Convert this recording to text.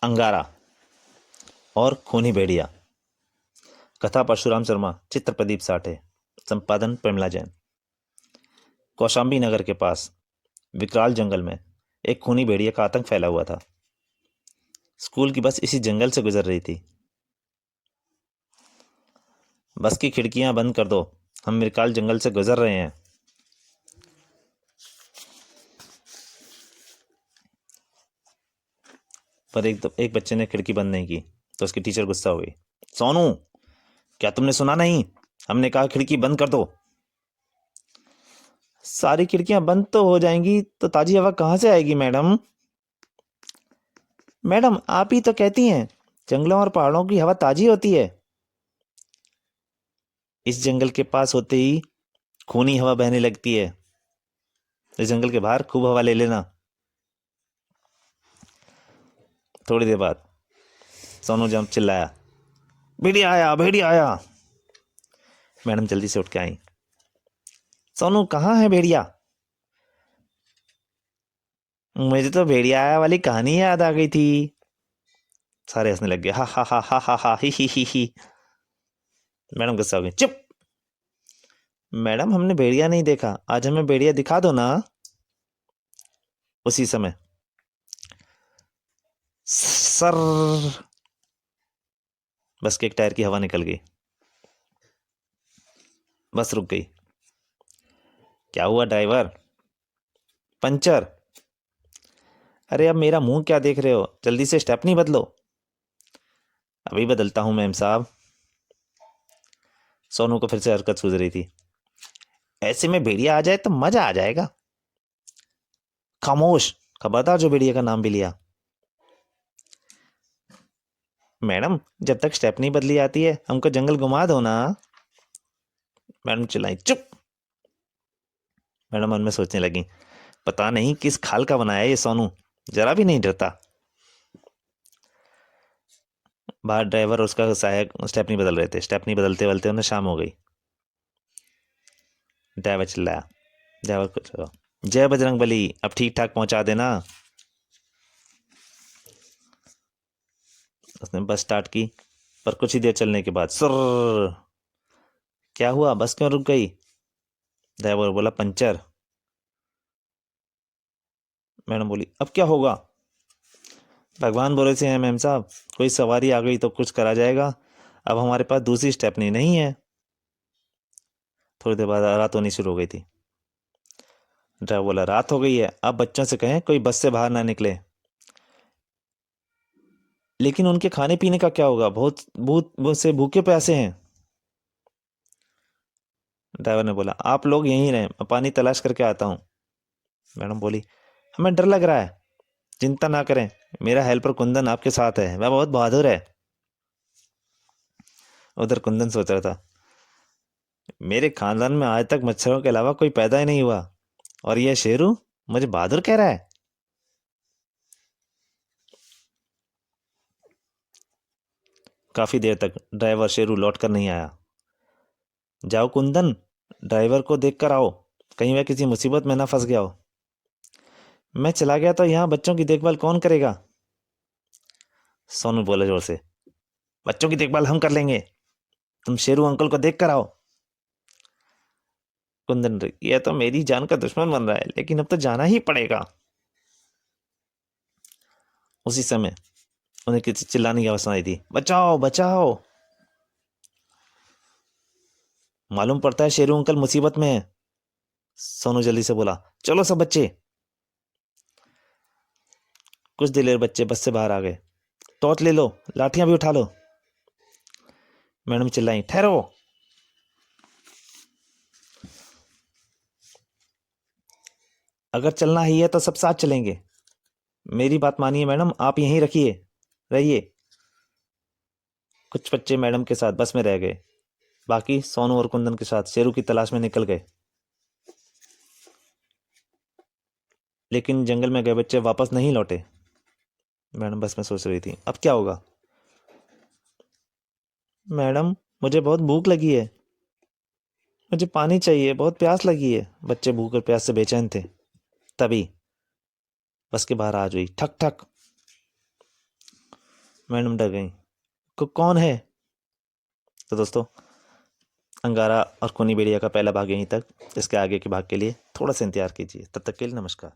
अंगारा और खूनी भेड़िया। कथा परशुराम शर्मा, चित्र प्रदीप साठे, संपादन प्रमिला जैन। कौशाम्बी नगर के पास विकराल जंगल में एक खूनी भेड़िया का आतंक फैला हुआ था। स्कूल की बस इसी जंगल से गुजर रही थी। बस की खिड़कियां बंद कर दो, हम विकराल जंगल से गुजर रहे हैं। पर एक बच्चे ने खिड़की बंद नहीं की तो उसकी टीचर गुस्सा हो गई। सोनू, क्या तुमने सुना नहीं? हमने कहा खिड़की बंद कर दो। सारी खिड़कियां बंद तो हो जाएंगी तो ताजी हवा कहां से आएगी मैडम? मैडम, आप ही तो कहती हैं जंगलों और पहाड़ों की हवा ताजी होती है। इस जंगल के पास होते ही खूनी हवा बहने लगती है। इस जंगल के बाहर खूब हवा ले लेना। थोड़ी देर बाद सोनू जंप चिल्लाया, भेड़िया आया, भेड़िया आया। मैडम जल्दी से उठ के आई। सोनू, कहाँ है भेड़िया? मुझे तो भेड़िया आया वाली कहानी याद आ गई थी। सारे हंसने लग गए। हा हा हा हा हा हा ही। मैडम गुस्सा हो गई। चुप! मैडम, हमने भेड़िया नहीं देखा, आज हमें भेड़िया दिखा दो ना। उसी समय सर, बस के एक टायर की हवा निकल गई। बस रुक गई। क्या हुआ ड्राइवर? पंचर? अरे अब मेरा मुंह क्या देख रहे हो, जल्दी से स्टेपनी बदलो। अभी बदलता हूं मैम साहब। सोनू को फिर से हरकत सूझ रही थी। ऐसे में भेड़िया आ जाए तो मजा आ जाएगा। खामोश! खबरदार जो भेड़िया का नाम भी लिया। मैडम, जब तक स्टेप नहीं बदली आती है हमको जंगल घुमा दो ना। मैडम चिल्लाई। चुप! मैडम मन में सोचने लगी, पता नहीं किस खाल का बनाया ये सोनू, जरा भी नहीं डरता। बाहर ड्राइवर और उसका सहायक स्टेप नहीं बदल रहे थे। स्टेप नहीं बदलते बदलते उन्हें शाम हो गई। ड्राइवर चिल्लाया। ड्राइवर को चलो, जय बजरंग बली, अब ठीक ठाक पहुंचा देना। उसने बस स्टार्ट की, पर कुछ ही देर चलने के बाद सुर। क्या हुआ, बस क्यों रुक गई? ड्राइवर बोला, पंचर। मैडम बोली, अब क्या होगा? भगवान भरोसे हैं मैम साहब, कोई सवारी आ गई तो कुछ करा जाएगा। अब हमारे पास दूसरी स्टेपनी नहीं है। थोड़ी देर बाद रात होनी शुरू हो गई थी। ड्राइवर बोला, रात हो गई है, अब बच्चों से कहें कोई बस से बाहर ना निकले। लेकिन उनके खाने पीने का क्या होगा, बहुत से भूखे प्यासे हैं। ड्राइवर ने बोला, आप लोग यहीं रहें, मैं पानी तलाश करके आता हूँ। मैडम बोली, हमें डर लग रहा है। चिंता ना करें, मेरा हेल्पर कुंदन आपके साथ है, वह बहुत बहादुर है। उधर कुंदन सोच रहा था, मेरे खानदान में आज तक मच्छरों के अलावा कोई पैदा ही नहीं हुआ, और यह शेरू मुझे बहादुर कह रहा है। काफी देर तक ड्राइवर शेरू लौट कर नहीं आया। जाओ कुंदन, ड्राइवर को देख कर आओ, कहीं वह किसी मुसीबत में ना फंस गया हो। मैं चला गया तो यहाँ बच्चों की देखभाल कौन करेगा? सोनू बोले जोर से, बच्चों की देखभाल हम कर लेंगे, तुम शेरू अंकल को देख कर आओ। कुंदन, यह तो मेरी जान का दुश्मन बन रहा है, लेकिन अब तो जाना ही पड़ेगा। उसी समय उन्हें किसी चिल्लाने की आवाज सुनाई दी, बचाओ बचाओ। मालूम पड़ता है शेरू अंकल मुसीबत में है। सोनू जल्दी से बोला, चलो सब बच्चे। कुछ दिलेर बच्चे बस से बाहर आ गए। टॉर्च ले लो, लाठियां भी उठा लो। मैडम चिल्लाई, ठहरो। अगर चलना ही है तो सब साथ चलेंगे। मेरी बात मानिए मैडम, आप यहीं रहिए। कुछ बच्चे मैडम के साथ बस में रह गए, बाकी सोनू और कुंदन के साथ शेरू की तलाश में निकल गए। लेकिन जंगल में गए बच्चे वापस नहीं लौटे। मैडम बस में सोच रही थी, अब क्या होगा। मैडम, मुझे बहुत भूख लगी है, मुझे पानी चाहिए, बहुत प्यास लगी है। बच्चे भूख और प्यास से बेचैन थे। तभी बस के बाहर आवाज हुई, ठक ठक। मैडम डर गई। कौन है? तो दोस्तों, अंगारा और खूनी बेड़िया का पहला भाग यहीं तक। इसके आगे के भाग के लिए थोड़ा सा इंतजार कीजिए। तब तक के लिए नमस्कार।